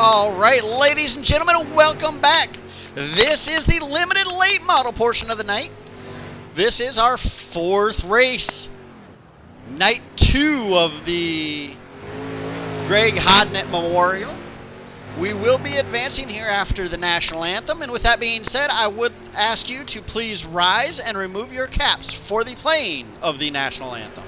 All right, ladies and gentlemen, welcome back. This is the limited late model portion of the night. This is our fourth race. Night 2 of the Greg Hodnett Memorial. We will be advancing here after the national anthem, and with that being said, I would ask you to please rise and remove your caps for the playing of the national anthem.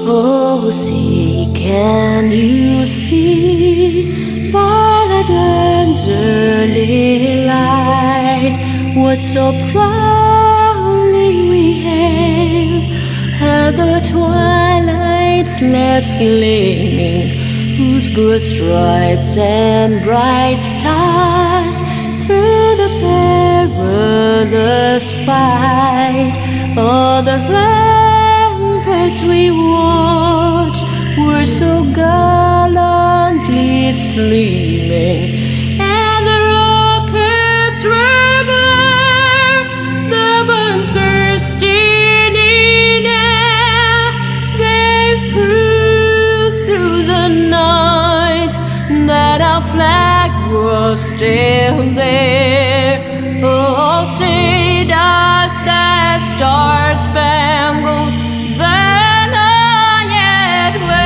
Oh, see, can you see by the dawn's early light what so proudly we hailed at the twilight's last gleaming, whose broad stripes and bright stars through the perilous fight all the ramparts we watched were so gallantly streaming, and the rockets were glare, the bombs bursting in air gave proof through the night that our flag was still there. Oh, say does that star-spangled banner yet wave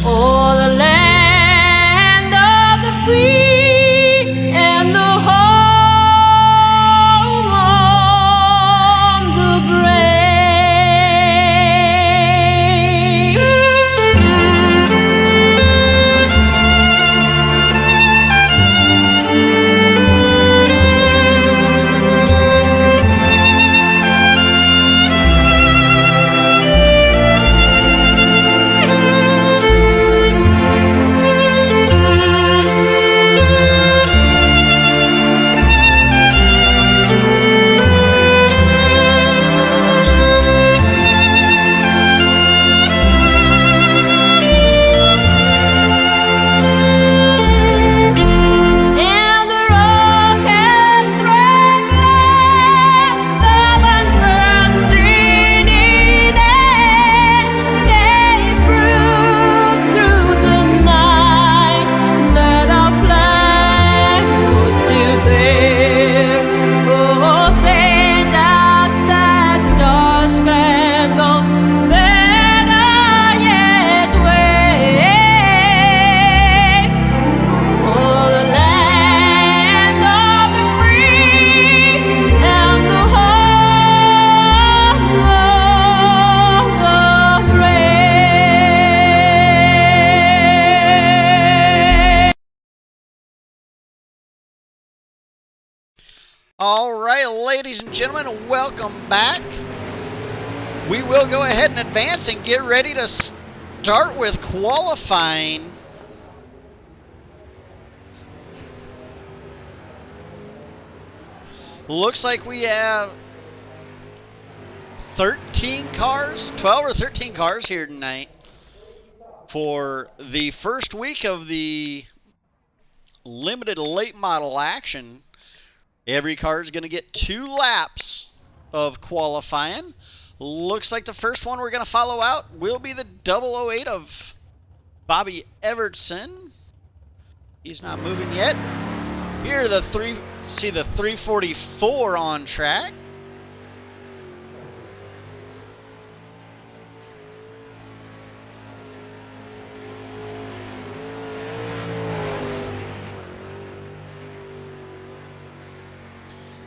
o'er the land of the free and the home of the All right, ladies and gentlemen, welcome back. We will go ahead and advance and get ready to start with qualifying. Looks like we have 13 cars, 12 or 13 cars here tonight for the first week of the limited late model action. Every car is going to get 2 laps of qualifying. Looks like the first one we're going to follow out will be the 008 of Bobby Evertson. He's not moving yet. Here the 344 on track.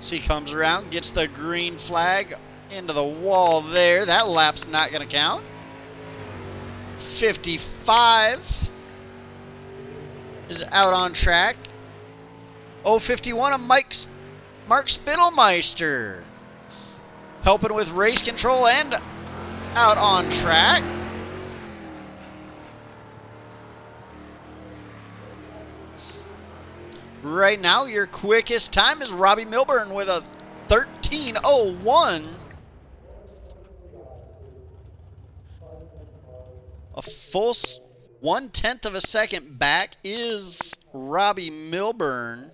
He comes around, gets the green flag into the wall there. That lap's not going to count. 55 is out on track. 051 of Mark Spittelmeister helping with race control and out on track. Right now, your quickest time is Robbie Milburn with a 13:01. A full 1/10 of a second back is Robbie Milburn.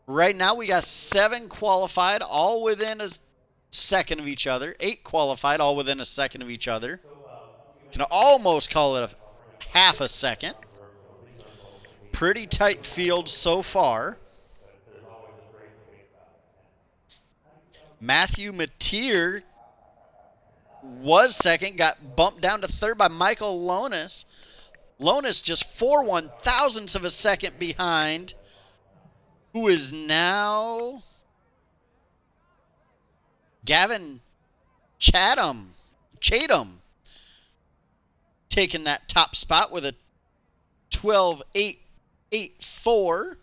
Right now, we got 7 qualified, all within a second of each other. 8 qualified, all within a second of each other. Can almost call it a half a second. Pretty tight field so far. Matthew Mateer was second, got bumped down to third by Michael Lonis. Lonis just 4/1000ths of a second behind, who is now Gavin Chatham taking that top spot with a 12.884.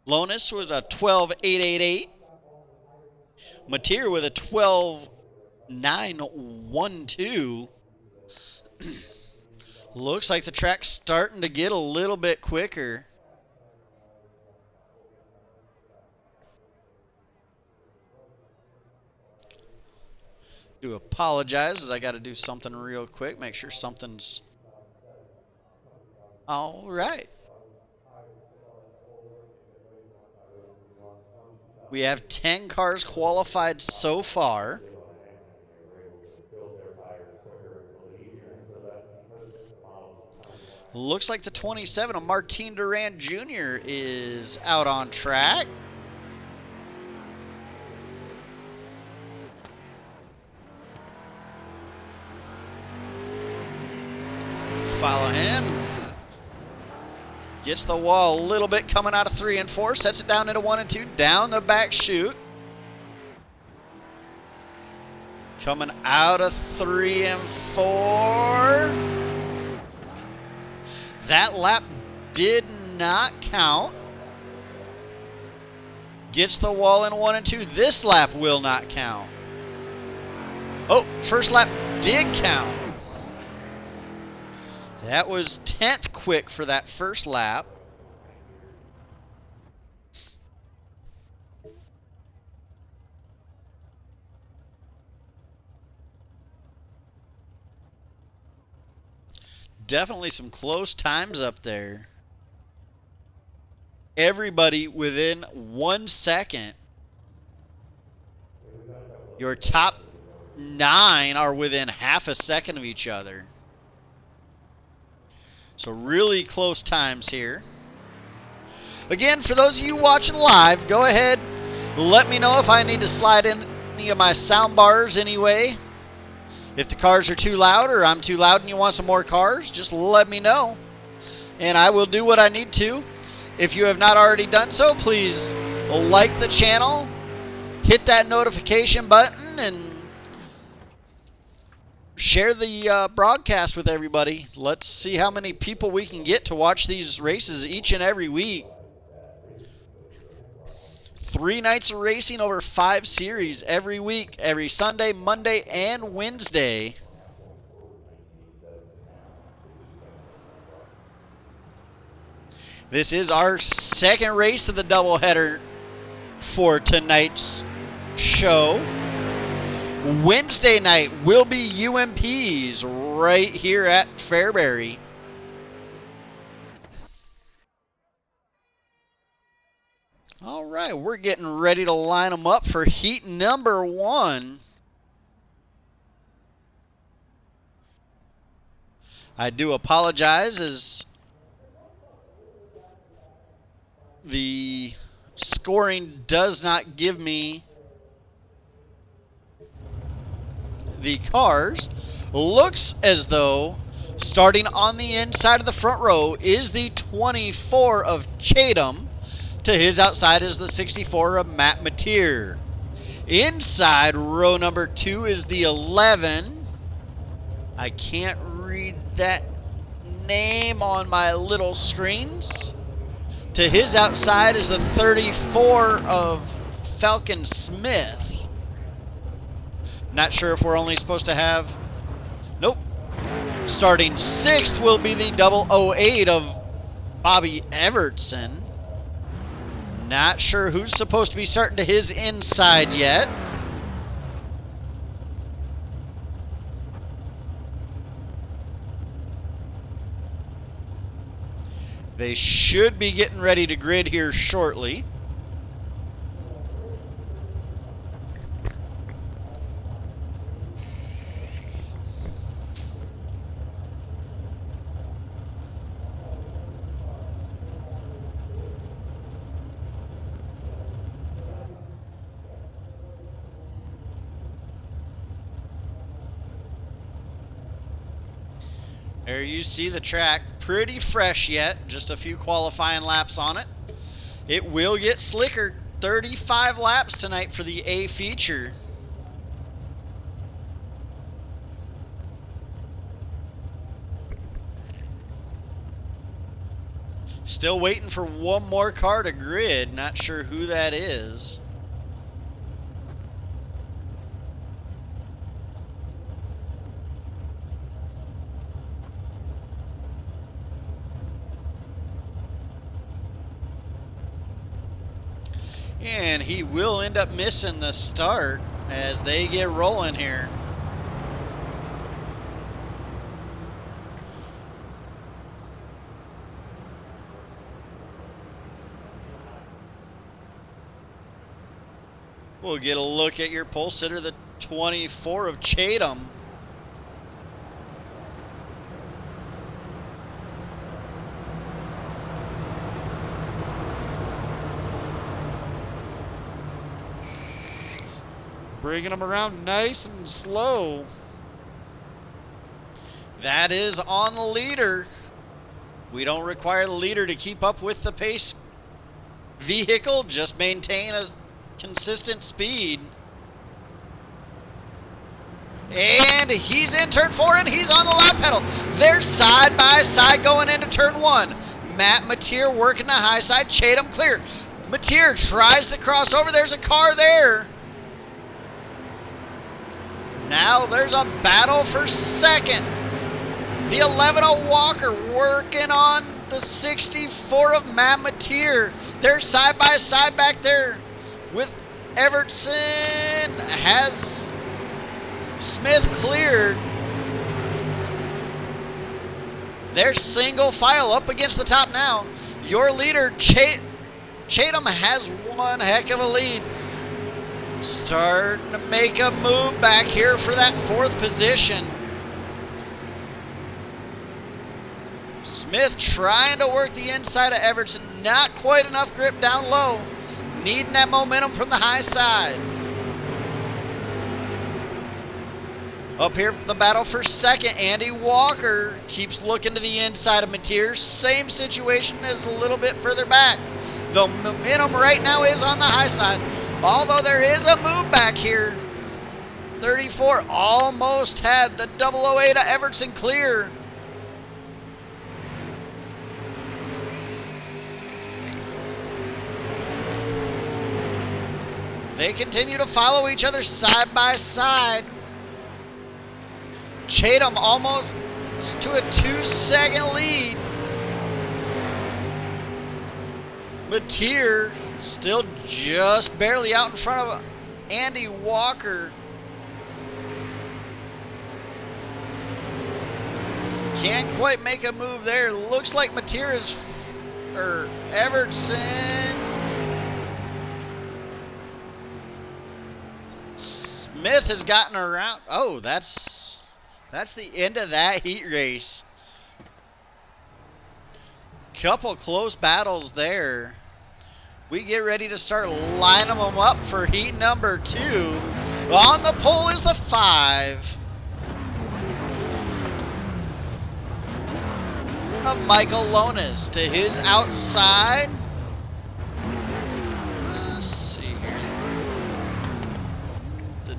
Lonis with a 12.888. Mateer with a 12.912. Looks like the track's starting to get a little bit quicker. Do apologize as I got to do something real quick. Make sure something's all right. We have 10 cars qualified so far. Looks like the 27 of Martin Duran Jr. is out on track. Follow him. Gets the wall a little bit coming out of 3 and 4. Sets it down into 1 and 2. Down the back chute. Coming out of 3 and 4. That lap did not count. Gets the wall in 1 and 2. This lap will not count. Oh, first lap did count. That was 10th quick for that first lap. Definitely some close times up there. Everybody within 1 second. Your top 9 are within half a second of each other. So really close times here. Again, for those of you watching live, go ahead, let me know if I need to slide in any of my sound bars anyway. If the cars are too loud or I'm too loud and you want some more cars, just let me know. And I will do what I need to. If you have not already done so, please like the channel, hit that notification button, and share the broadcast with everybody. Let's see how many people we can get to watch these races each and every week. 3 nights of racing over 5 series every week, every Sunday, Monday, and Wednesday. This is our second race of the doubleheader for tonight's show. Wednesday night will be UMPs right here at Fairbury. All right, we're getting ready to line them up for heat number 1. I do apologize as the scoring does not give me the cars. Looks as though starting on the inside of the front row is the 24 of Chatham. To his outside is the 64 of Matt Mateer. Inside row number 2 is the 11. I can't read that name on my little screens. To his outside is the 34 of Falcon Smith. Not sure if we're only supposed to have... Nope. Starting 6th will be the 008 of Bobby Evertson. Not sure who's supposed to be starting to his inside yet. They should be getting ready to grid here shortly. There you see the track, pretty fresh yet, just a few qualifying laps on it. It will get slicker, 35 laps tonight for the A feature. Still waiting for one more car to grid, not sure who that is. And he will end up missing the start as they get rolling here. We'll get a look at your pole sitter, the 24 of Chatham. Bringing them around nice and slow. That is on the leader. We don't require the leader to keep up with the pace vehicle, just maintain a consistent speed. And he's in turn 4 and he's on the loud pedal. They're side by side going into turn 1. Matt Mateer working the high side. Chatham clear. Mateer tries to cross over. There's a car there. Now there's a battle for second. The 11 of Walker working on the 64 of Matt Mateer. They're side by side back there with Evertson. Has Smith cleared. They're single file up against the top now. Your leader, Chatham, has one heck of a lead. Starting to make a move back here for that 4th position. Smith trying to work the inside of Evertson. Not quite enough grip down low. Needing that momentum from the high side. Up here for the battle for second, Andy Walker keeps looking to the inside of Mateer. Same situation as a little bit further back. The momentum right now is on the high side. Although there is a move back here. 34 almost had the 008 of Evertson clear. They continue to follow each other side by side. Chatham almost to a 2-second lead. Mateer still just barely out in front of Andy Walker. Can't quite make a move there. Looks like Mateer is, or Evertson. Smith has gotten around. Oh, that's the end of that heat race. Couple close battles there. We get ready to start lining them up for heat number 2. On the pole is the 5 of Michael Lonis. To his outside. Let's see here. The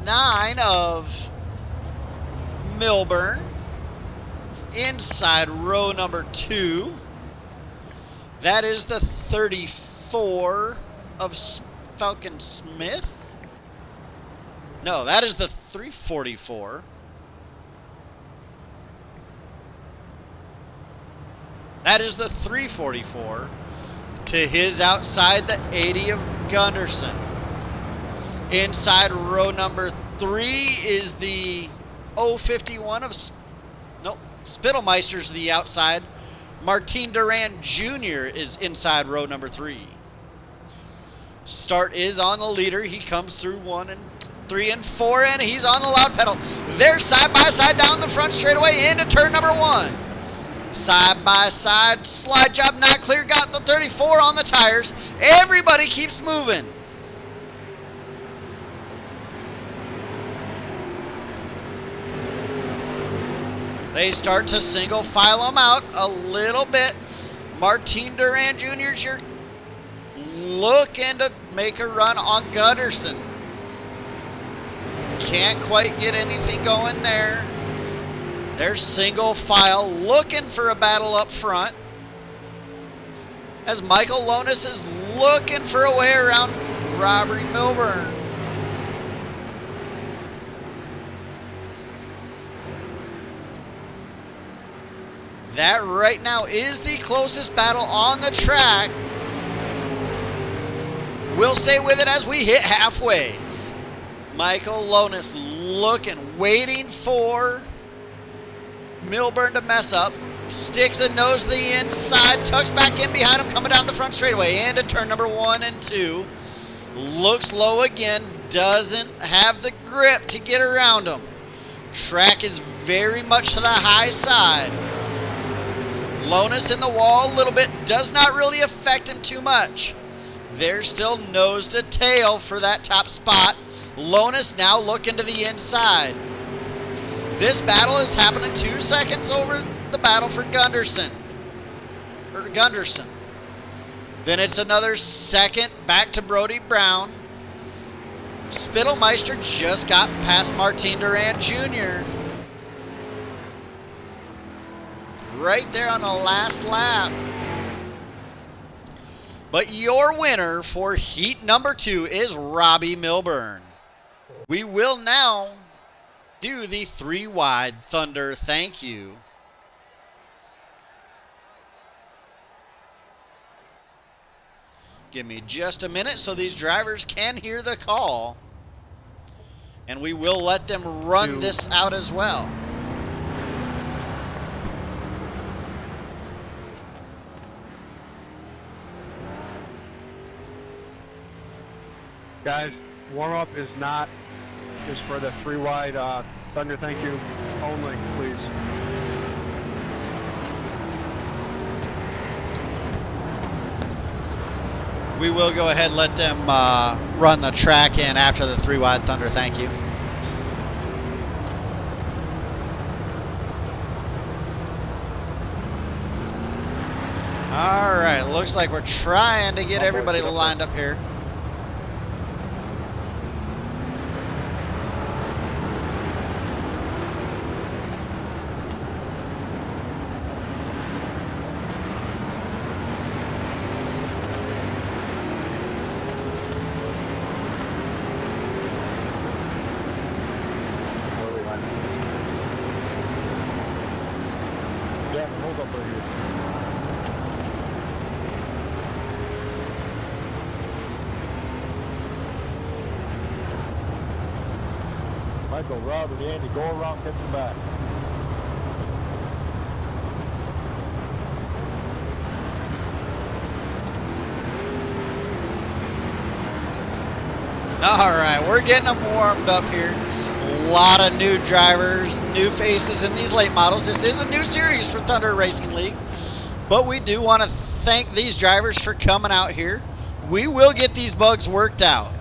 9 of Milburn. Inside row number 2. That is the 34 of Falcon Smith. No, that is the 344. That is the 344. To his outside, the 80 of Gunderson. Inside row number 3 is the 051 of Spittlemeister's to the outside. Martin Duran Jr. is inside row number 3. Start is on the leader. He comes through 1 and 3 and 4, and he's on the loud pedal. They're side by side down the front straightaway into turn number 1. Side by side, slide job not clear. Got the 34 on the tires. Everybody keeps moving. They start to single file them out a little bit. Martin Duran Jr. you're looking to make a run on Gunderson. Can't quite get anything going there. They're single file looking for a battle up front. As Michael Lonis is looking for a way around Robbie Milburn. That right now is the closest battle on the track. We'll stay with it as we hit halfway. Michael Lonis looking, waiting for Milburn to mess up. Sticks a nose to the inside, tucks back in behind him, coming down the front straightaway into turn number 1 and 2. Looks low again, doesn't have the grip to get around him. Track is very much to the high side. Lonis in the wall a little bit, does not really affect him too much. They're still nose to tail for that top spot. Lonis now looking to the inside. This battle is happening 2 seconds over the battle for Gunderson. Then it's another second back to Brody Brown. Spittelmeister just got past Martin Duran Jr. Right there on the last lap. But your winner for heat number 2 is Robbie Milburn. We will now do the 3 wide Thunder thank you. Give me just a minute so these drivers can hear the call. And we will let them run this out as well. Guys, warm-up is for the 3 wide Thunder thank you only, please. We will go ahead and let them run the track in after the 3 wide Thunder thank you. All right, looks like we're trying to get everybody lined up here. Yeah, hold up right here. Michael, Rob, and Andy, go around, get them back. All right, we're getting them warmed up here. A lot of new drivers, new faces in these late models. This is a new series for Thunder Racing League, but we do want to thank these drivers for coming out here. We will get these bugs worked out.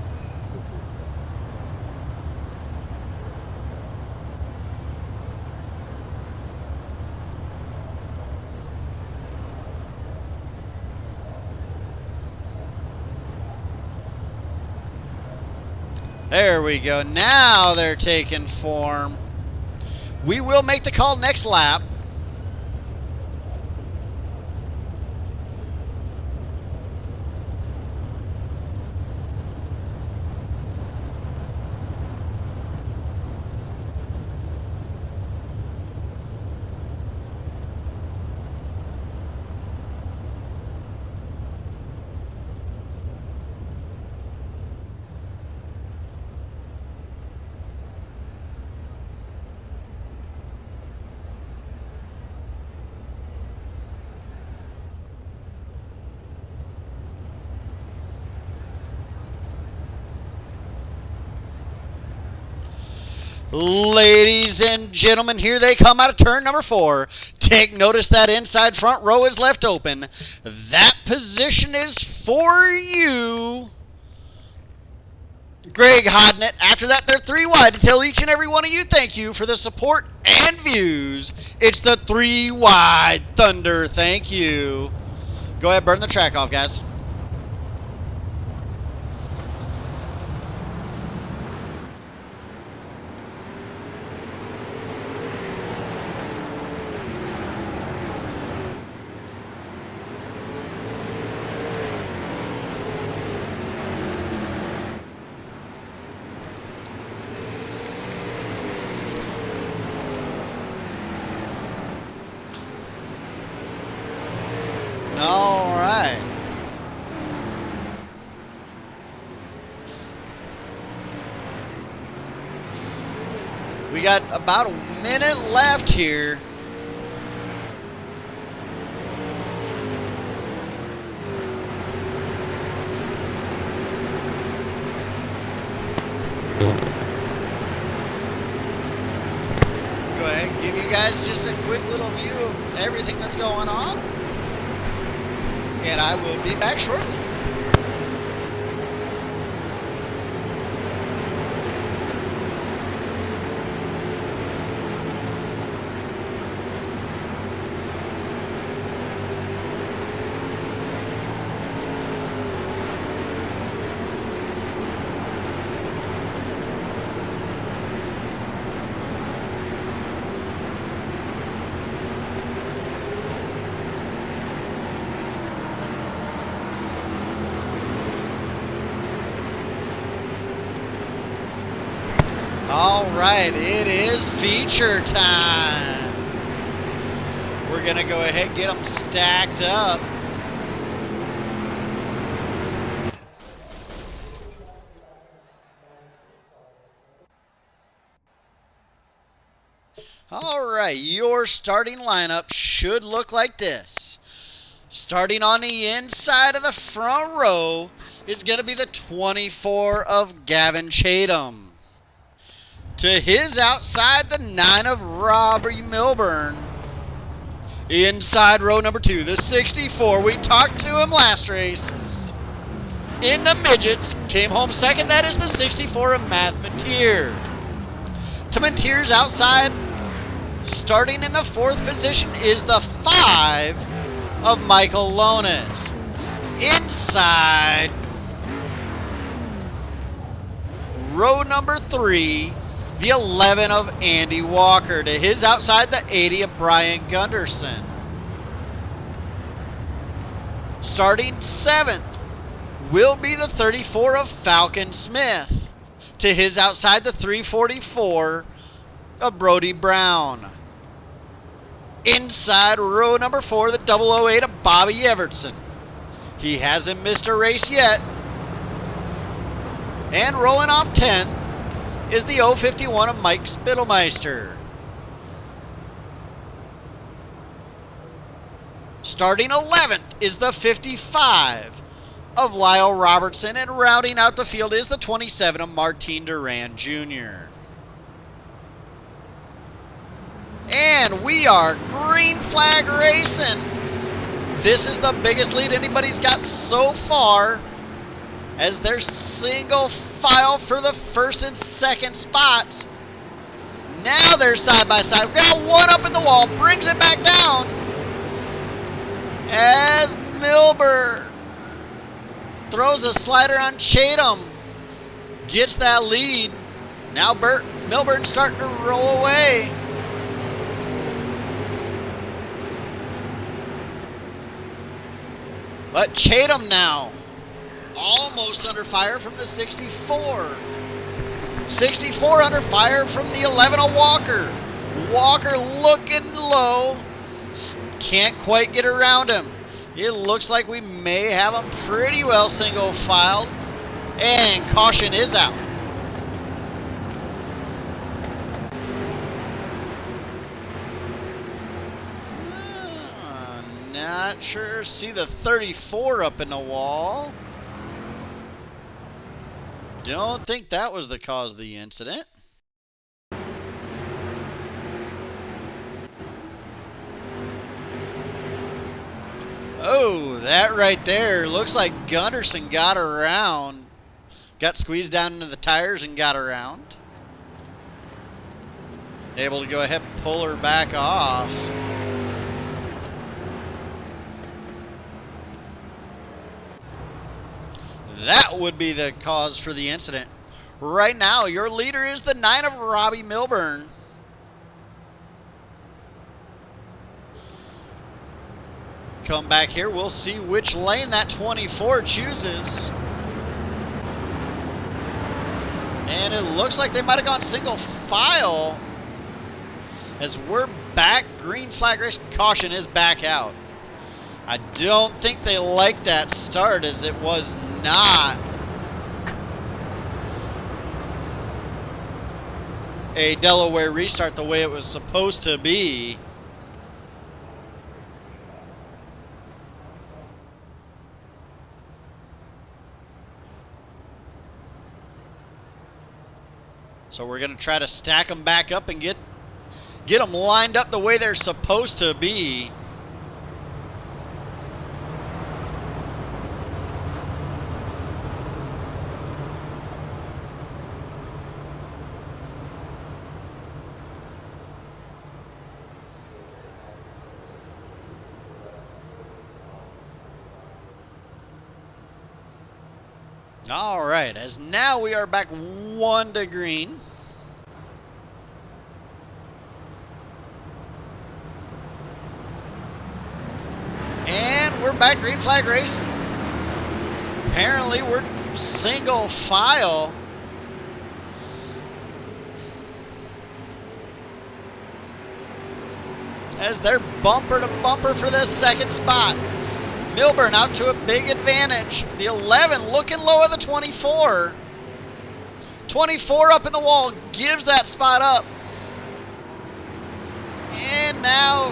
There we go. Now they're taking form. We will make the call next lap. Ladies and gentlemen, here they come out of turn number 4. Take notice that inside front row is left open. That position is for you. Greg Hodnett. After that, they're 3 wide to tell each and every one of you thank you for the support and views. It's the 3 wide Thunder. Thank you. Go ahead, burn the track off, guys. All right. We got about a minute left here. Go ahead, give you guys just a quick little view of everything that's going on. And I will be back shortly. All right, it is feature time. We're going to go ahead and get them stacked up. All right, your starting lineup should look like this. Starting on the inside of the front row is going to be the 24 of Gavin Chatham. To his outside, the 9 of Robbie Milburn. Inside row number 2, the 64. We talked to him last race. In the midgets, came home second. That is the 64 of Matt Mateer. To Mateer's outside, starting in the 4th position, is the 5 of Michael Lones. Inside row number 3, the 11 of Andy Walker. To his outside, the 80 of Brian Gunderson. Starting 7th will be the 34 of Falcon Smith. To his outside, the 344 of Brody Brown. Inside row number 4, the 008 of Bobby Evertson. He hasn't missed a race yet. And rolling off 10 is the 051 of Mike Spittelmeister. Starting 11th is the 55 of Lyle Robertson, and rounding out the field is the 27 of Martin Duran Jr. And we are green flag racing. This is the biggest lead anybody's got so far, as they're single file for the 1st and 2nd spots. Now they're side by side. We got one up in the wall, brings it back down as Milburn throws a slider on Chatham, gets that lead. Now Milburn starting to roll away. But Chatham now almost under fire from the 64. 64 under fire from the 11 of Walker. Walker looking low. Can't quite get around him. It looks like we may have him pretty well single filed. And caution is out. Not sure. See the 34 up in the wall. Don't think that was the cause of the incident. Oh, that right there looks like Gunderson got around Got squeezed down into the tires and got around. Able to go ahead and pull her back off. That would be the cause for the incident. Right now, your leader is the 9 of Robbie Milburn. Come back here, we'll see which lane that 24 chooses. And it looks like they might have gone single file. As we're back, green flag race, caution is back out. I don't think they liked that start, as it was not a Delaware restart the way it was supposed to be. So we're going to try to stack them back up and get them lined up the way they're supposed to be. All right, as now we are back 1 to green. And we're back green flag racing. Apparently we're single file. As they're bumper to bumper for this second spot. Milburn out to a big advantage. The 11 looking low at the 24. 24 up in the wall, gives that spot up. And now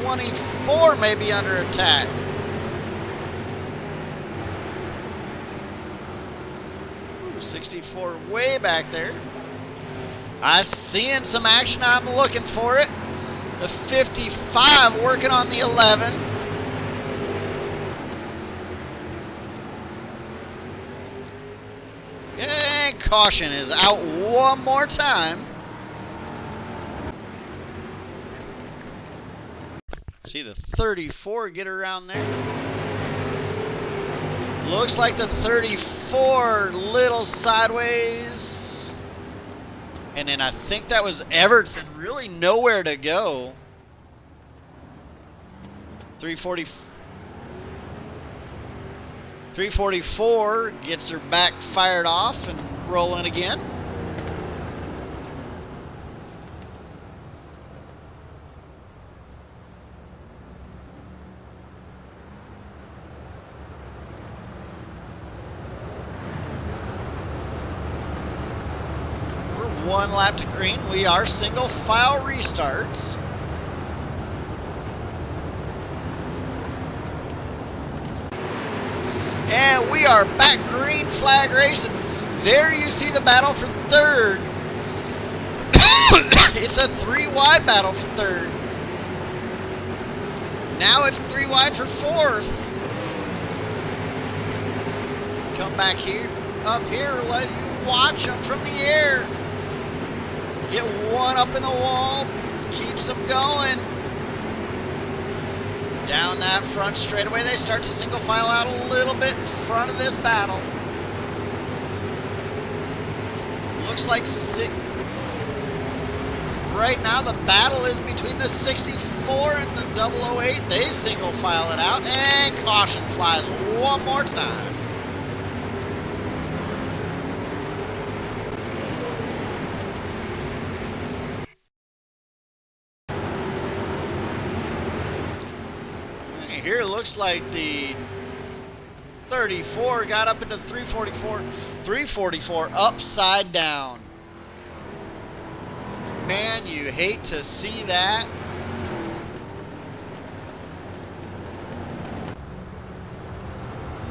24 may be under attack. Ooh, 64 way back there. I seeing some action, I'm looking for it. The 55 working on the 11. And caution is out one more time. See the 34 get around there. Looks like the 34 little sideways. And then I think that was Everton. Really nowhere to go. 344 gets her back fired off and rolling again. We're 1 lap to green. We are single file restarts. And we are back green flag racing. There you see the battle for third. It's a 3 wide battle for third. Now it's 3 wide for fourth. Come back here, up here, let you watch them from the air. Get one up in the wall, keeps them going. Down that front straightaway, they start to single file out a little bit in front of this battle. Looks like right now the battle is between the 64 and the 008. They single file it out, and caution flies one more time. Here it looks like the 34 got up into 344. 344 upside down. Man, you hate to see that.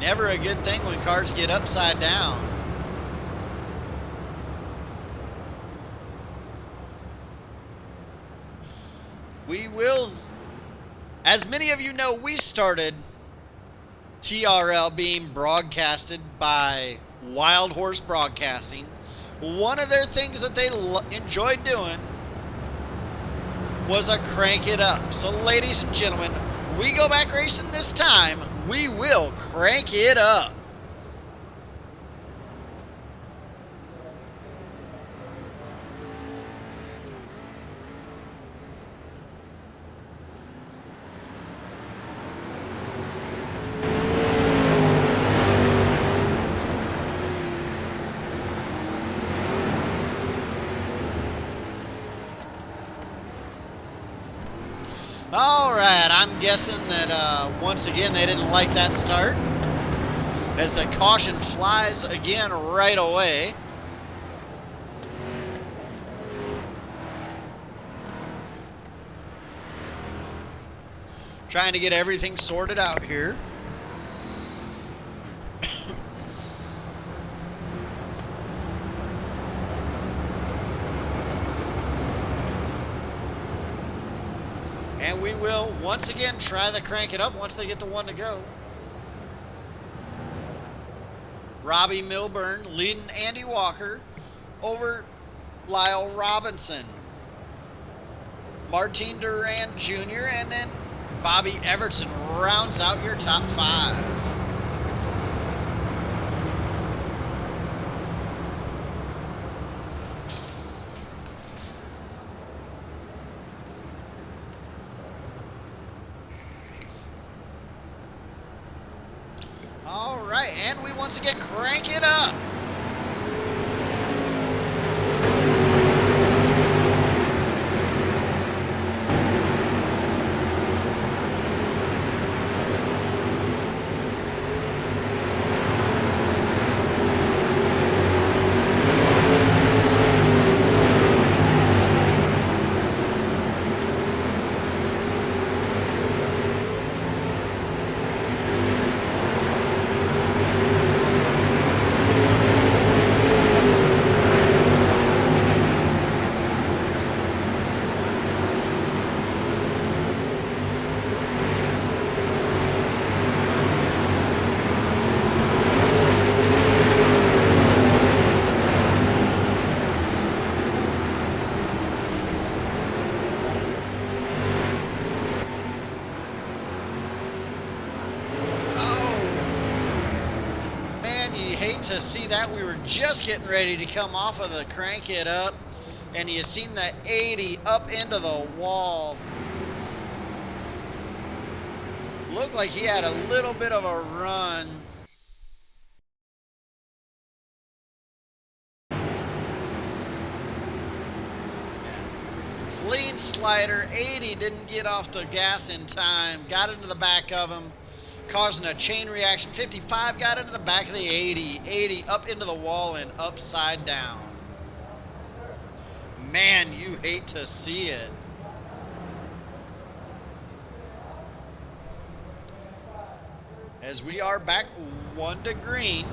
Never a good thing when cars get upside down. We will... As many of you know, we started TRL being broadcasted by Wild Horse Broadcasting, one of their things that they enjoyed doing was a crank it up. So ladies and gentlemen, we go back racing this time. We will crank it up. Alright, I'm guessing that once again they didn't like that start, as the caution flies again right away. Trying to get everything sorted out here. And we will once again try to crank it up once they get the one to go. Robbie Milburn leading Andy Walker over Lyle Robinson. Martin Duran Jr. and then Bobby Everton rounds out your top five. All right, and we once again crank it up. To see that, we were just getting ready to come off of the crank it up, and you seen that 80 up into the wall. Looked like he had a little bit of a run. Clean slider. 80 didn't get off the gas in time, got into the back of him, causing a chain reaction. 55 got into the back of the 80. 80 up into the wall and upside down. Man, you hate to see it. As we are back one to green.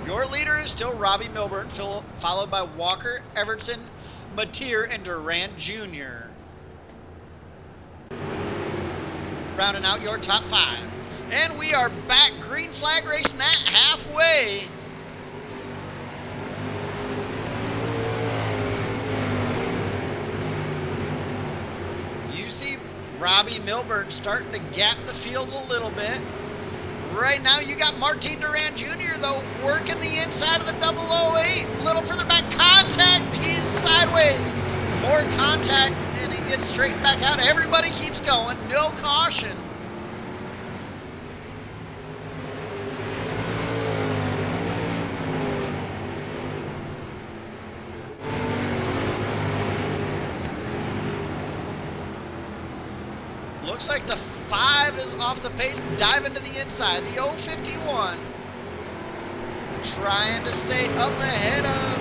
Your leader is still Robbie Milburn, followed by Walker, Everton, Mateer, and Duran Jr. Rounding out your top five. And we are back green flag racing that halfway. You see Robbie Milburn starting to gap the field a little bit. Right now you got Martin Duran Jr. though working the inside of the 008. A little further back, contact. He's sideways. More contact and he gets straight back out. Everybody keeps going. No caution. Looks like the 5 is off the pace, diving to the inside. The 051 trying to stay up ahead of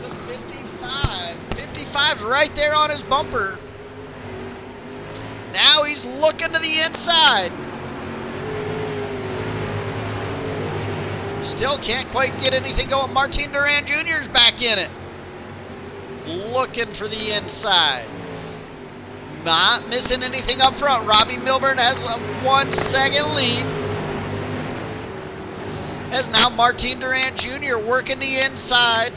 the 55. 55's right there on his bumper. Now he's looking to the inside. Still can't quite get anything going. Martin Duran Jr.'s back in it. Looking for the inside. not missing anything up front. Robbie Milburn has a 1 second lead. As now Martin Durant Jr. working the inside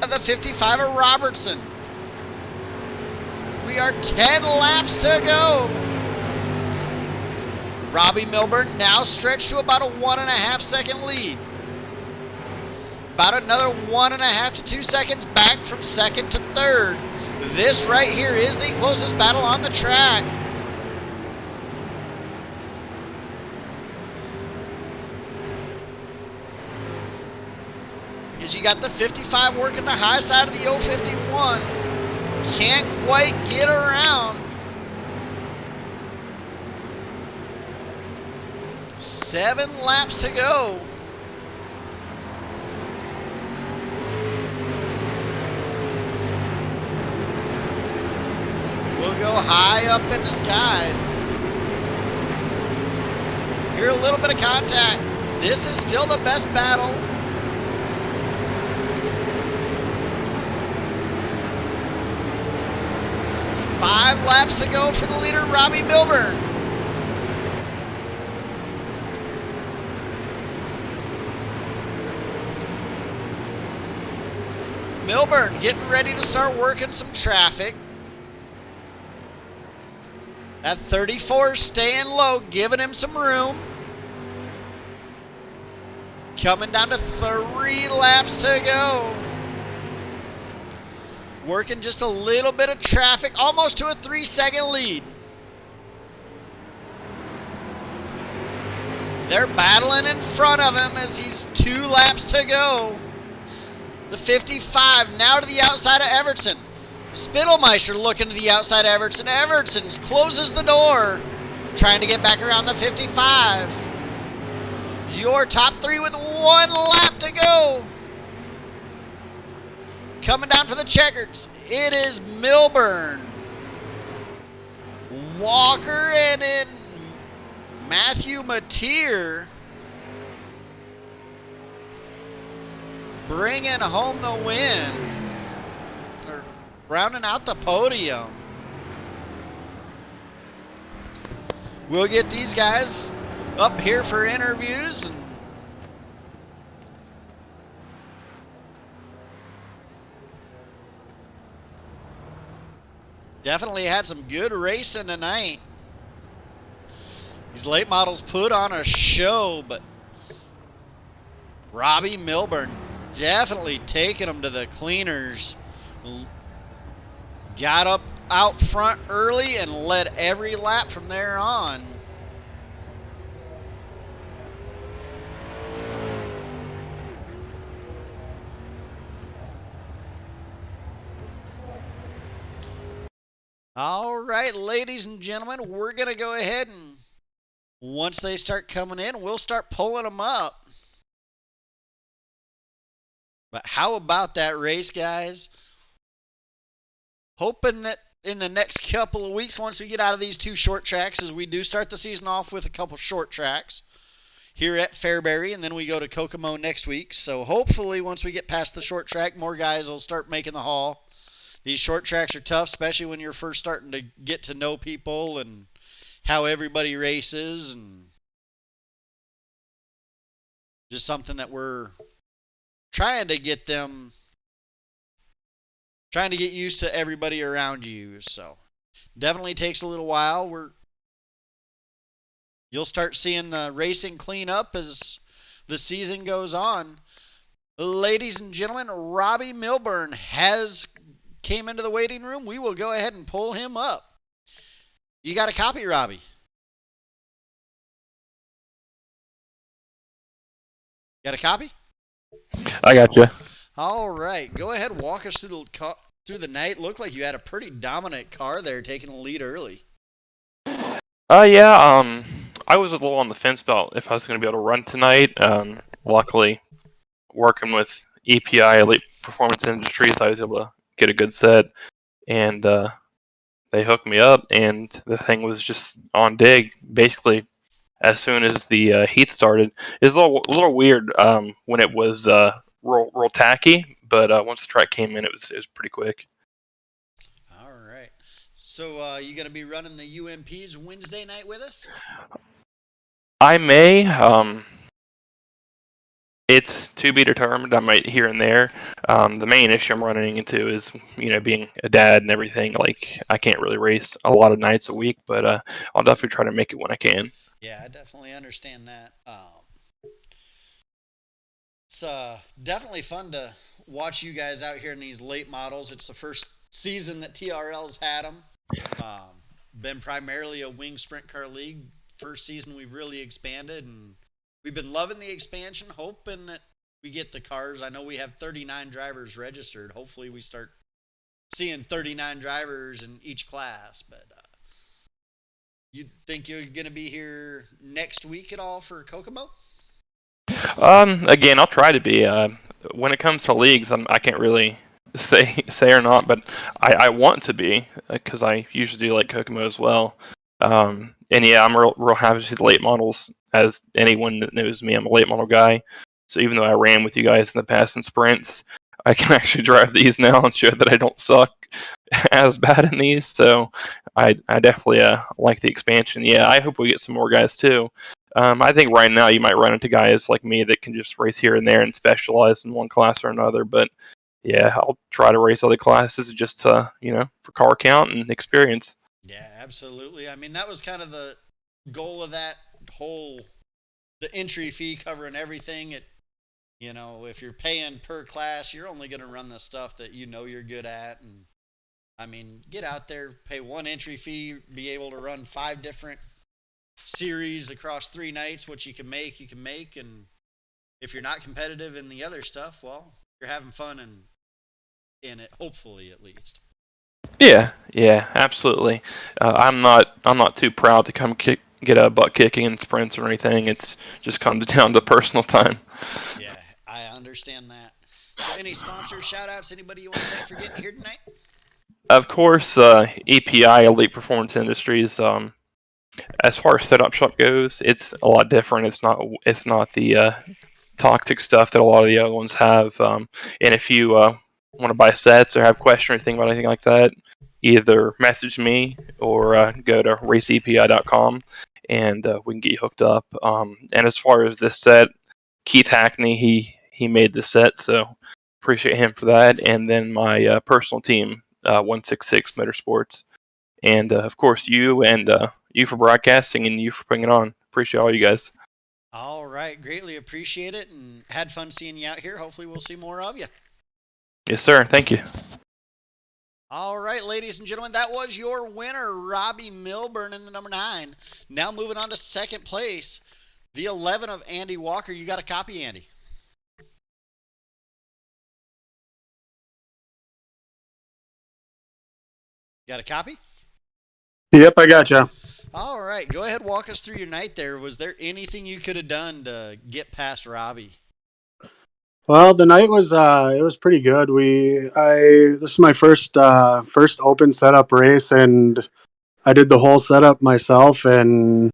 of the 55 of Robertson. We are 10 laps to go. Robbie Milburn now stretched to about a 1.5 second lead. About another 1.5 to 2 seconds back from second to third. This right here is the closest battle on the track. Because you got the 55 working the high side of the 051. Can't quite get around. 7 laps to go. We'll go high up in the sky. Hear a little bit of contact. This is still the best battle. Five laps to go for the leader, Robbie Milburn. Milburn getting ready to start working some traffic. That 34 staying low, giving him some room. Coming down to 3 laps to go. Working just a little bit of traffic, almost to a 3 second lead. They're battling in front of him as he's 2 laps to go. The 55 now to the outside of Everton. Spittelmeister looking to the outside of Everton. Everton closes the door, trying to get back around the 55. Your top 3 with 1 lap to go. Coming down for the checkers, it is Milburn, Walker, and then Matthew Mateer bringing home the win. They're rounding out the podium. We'll get these guys up here for interviews. And definitely had some good racing tonight. These late models put on a show, but Robbie Milburn definitely taking them to the cleaners. Got up out front early and led every lap from there on. All right, ladies and gentlemen, we're going to go ahead and once they start coming in, we'll start pulling them up. But how about that race, guys? Hoping that in the next couple of weeks, once we get out of these 2 short tracks, as we do start the season off with a couple short tracks here at Fairbury, and then we go to Kokomo next week. So hopefully once we get past the short track, more guys will start making the haul. These short tracks are tough, especially when you're first starting to get to know people and how everybody races, and just something that we're trying to get used to everybody around you. So definitely takes a little while. You'll start seeing the racing clean up as the season goes on. Ladies and gentlemen, Robbie Milburn came into the waiting room. We will go ahead and pull him up. You got a copy, Robbie? Got a copy? I got you. All right. Go ahead and walk us through the night. Looked like you had a pretty dominant car there, taking the lead early. Yeah, I was a little on the fence about if I was going to be able to run tonight. Luckily, working with EPI, Elite Performance Industries, I was able to get a good set, and they hooked me up, and the thing was just on dig, basically, as soon as the heat started. It was a little weird when it was real tacky, but once the track came in, it was pretty quick. All right. So you going to be running the UMPs Wednesday night with us? I may. It's to be determined. I might here and there. The main issue I'm running into is, being a dad and everything. Like, I can't really race a lot of nights a week, but I'll definitely try to make it when I can. Yeah, I definitely understand that. It's definitely fun to watch you guys out here in these late models. It's the first season that TRL's had them. Been primarily a wing sprint car league. First season we've really expanded, and we've been loving the expansion, hoping that we get the cars. I know we have 39 drivers registered. Hopefully we start seeing 39 drivers in each class. But you think you're going to be here next week at all for Kokomo? Again, I'll try to be. When it comes to leagues, I can't really say or not, but I want to be because I usually do like Kokomo as well. And yeah, I'm real happy to see the late models. As anyone that knows me, I'm a late model guy. So even though I ran with you guys in the past in sprints, I can actually drive these now and show that I don't suck as bad in these. So I definitely like the expansion. Yeah, I hope we get some more guys too. I think right now you might run into guys like me that can just race here and there and specialize in one class or another. But yeah, I'll try to race other classes just to, for car count and experience. Yeah, absolutely. I mean, that was kind of the goal of that whole the entry fee covering everything. If you're paying per class, you're only going to run the stuff that you know you're good at. And I mean, get out there, pay one entry fee, be able to run 5 different series across 3 nights. What you can make, you can make. And if you're not competitive in the other stuff, well, you're having fun in it, hopefully at least. Yeah, absolutely. I'm not too proud to get a butt kicking in sprints or anything. It's just comes down to personal time. Yeah, I understand that. So any sponsors, shout outs, anybody you want to thank for getting here tonight? Of course, EPI Elite Performance Industries. As far as setup shop goes, it's a lot different. It's not the toxic stuff that a lot of the other ones have. And if you want to buy sets or have questions or anything about anything like that, either message me or go to raceepi.com and we can get you hooked up. And as far as this set, Keith Hackney, he made this set, so appreciate him for that. And then my personal team, 166 Motorsports, and of course you and you for broadcasting and you for putting it on. Appreciate all you guys. All right, greatly appreciate it, and had fun seeing you out here. Hopefully we'll see more of you. Yes, sir. Thank you. All right, ladies and gentlemen, that was your winner, Robbie Milburn in the number 9. Now moving on to second place, the 11 of Andy Walker. You got a copy, Andy? Got a copy? Yep, I gotcha. All right, go ahead, walk us through your night there. Was there anything you could have done to get past Robbie? Well, the night was it was pretty good. This is my first open setup race, and I did the whole setup myself, and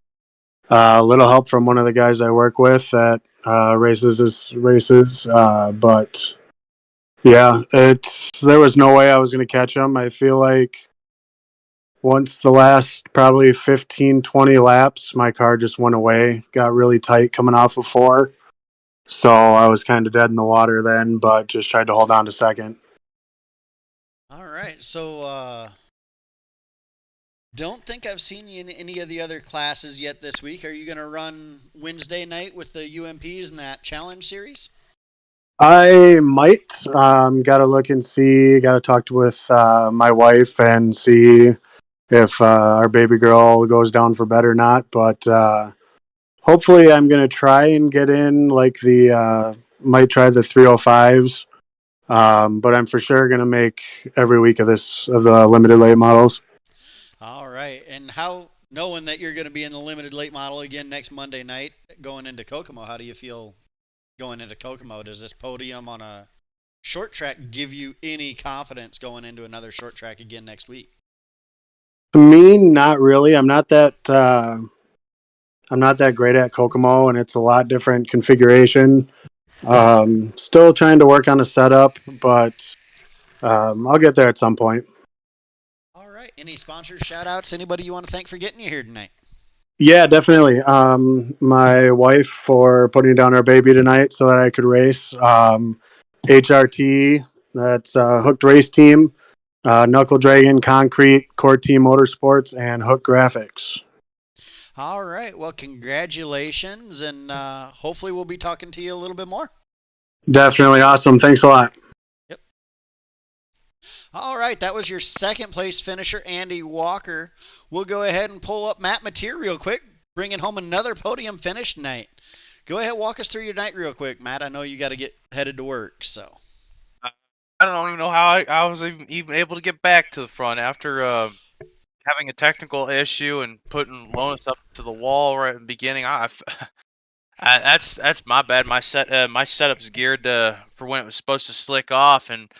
a little help from one of the guys I work with that races. But yeah, there was no way I was going to catch him. I feel like once the last probably 15, 20 laps, my car just went away, got really tight coming off of 4. So I was kind of dead in the water then, but just tried to hold on to second. All right, so don't think I've seen you in any of the other classes yet this week. Are you going to run Wednesday night with the UMPs in that challenge series? I might. Got to look and see. Got to talk with my wife and see if our baby girl goes down for bed or not. But hopefully I'm going to try and get in might try the 305s. But I'm for sure going to make every week of the limited late models. All right. And how, knowing that you're going to be in the limited late model again next Monday night going into Kokomo, how do you feel going into Kokomo? Does this podium on a short track give you any confidence going into another short track again next week? To me, not really. I'm not that great at Kokomo, and it's a lot different configuration. Still trying to work on a setup, but I'll get there at some point. All right. Any sponsors, shout outs, anybody you want to thank for getting you here tonight? Yeah, definitely. My wife for putting down our baby tonight so that I could race. HRT, that's Hooked Race Team, Knuckle Dragon, Concrete, Core Team Motorsports, and Hook Graphics. All right. Well, congratulations, and hopefully we'll be talking to you a little bit more. Definitely awesome. Thanks a lot. Yep. All right. That was your second place finisher, Andy Walker. We'll go ahead and pull up Matt Mateer real quick, bringing home another podium finish tonight. Go ahead, walk us through your night real quick, Matt. I know you got to get headed to work, so. I don't even know how I was even able to get back to the front after having a technical issue and putting Lonis up to the wall right in the beginning. That's my bad. My setup's geared for when it was supposed to slick off, and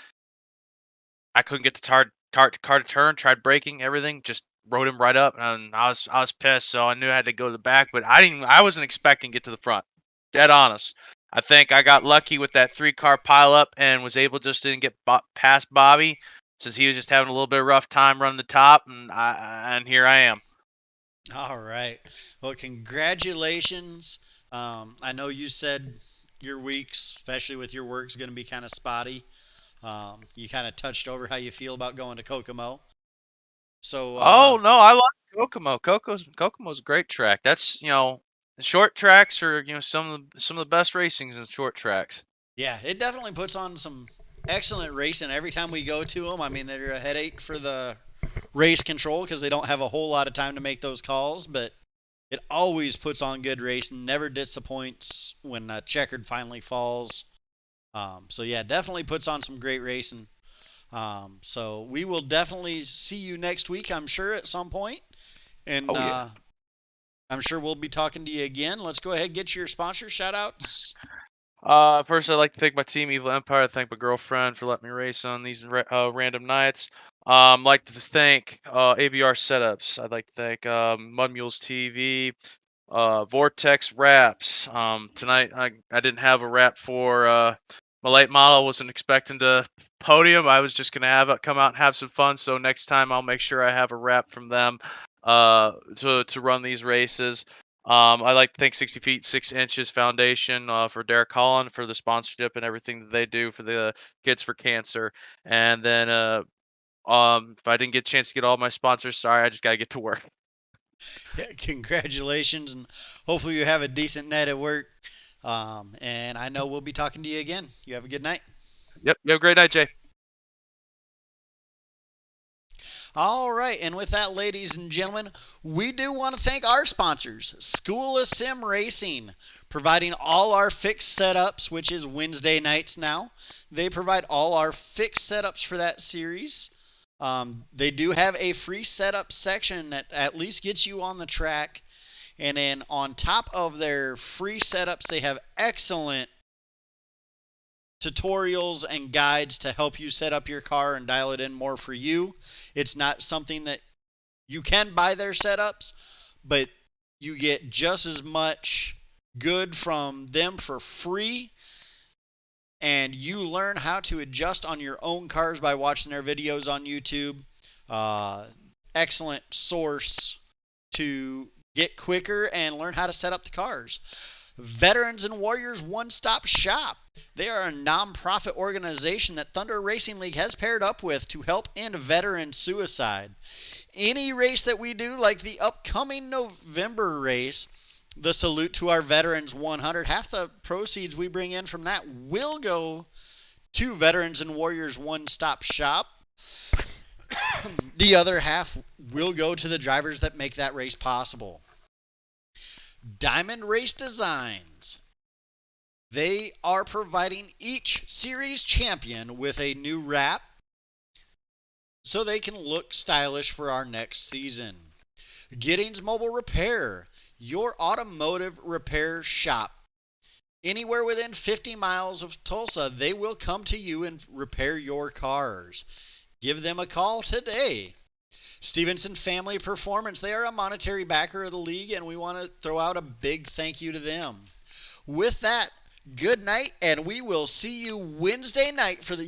I couldn't get the car to turn. Tried braking, everything, just rode him right up, and I was pissed. So I knew I had to go to the back, but I wasn't expecting to get to the front. Dead honest. I think I got lucky with that 3-car pileup and was able didn't get past Bobby since he was just having a little bit of rough time running the top, and here I am. All right. Well, congratulations. I know you said your weeks, especially with your work, is going to be kind of spotty. You kind of touched over how you feel about going to Kokomo. So. Oh no, I like Kokomo. Kokomo's a great track. That's short tracks are some of the best racings in short tracks. Yeah, it definitely puts on some excellent racing every time we go to them. I mean, they're a headache for the race control because they don't have a whole lot of time to make those calls, but it always puts on good racing, never disappoints when checkered finally falls. So yeah, definitely puts on some great racing. So we will definitely see you next week, I'm sure, at some point. And yeah. I'm sure we'll be talking to you again. Let's go ahead and get your sponsor shout-outs. First, I'd like to thank my team, Evil Empire. I thank my girlfriend for letting me race on these random nights. I'd like to thank ABR Setups. I'd like to thank Mud Mules TV, Vortex Wraps. Tonight, I didn't have a wrap for my late model. Wasn't expecting to podium. I was just going to have it come out and have some fun. So next time, I'll make sure I have a wrap from them to run these races. I'd like to thank 60 Feet 6 Inches Foundation for Derek Holland for the sponsorship and everything that they do for the Kids for Cancer. And then if I didn't get a chance to get all my sponsors, sorry, I just got to get to work. Yeah, congratulations, and hopefully you have a decent night at work. And I know we'll be talking to you again. You have a good night. Yep, you have a great night, Jay. All right, and with that, ladies and gentlemen, we do want to thank our sponsors, School of Sim Racing, providing all our fixed setups, which is Wednesday nights now. They provide all our fixed setups for that series. They do have a free setup section that at least gets you on the track. And then on top of their free setups, they have excellent tutorials and guides to help you set up your car and dial it in more for you. It's not something that you can buy their setups, but you get just as much good from them for free, and you learn how to adjust on your own cars by watching their videos on YouTube. Excellent source to get quicker and learn how to set up the cars. Veterans and Warriors One-Stop Shop. They are a non-profit organization that Thunder Racing League has paired up with to help end veteran suicide. Any race that we do, like the upcoming November race, the Salute to Our Veterans 100, half the proceeds we bring in from that will go to Veterans and Warriors One-Stop Shop. The other half will go to the drivers that make that race possible. Diamond Race Designs. They are providing each series champion with a new wrap so they can look stylish for our next season. Giddings Mobile Repair, your automotive repair shop. Anywhere within 50 miles of Tulsa, they will come to you and repair your cars. Give them a call today. Stevenson Family Performance, they are a monetary backer of the league, and we want to throw out a big thank you to them. With that, good night, and we will see you Wednesday night for the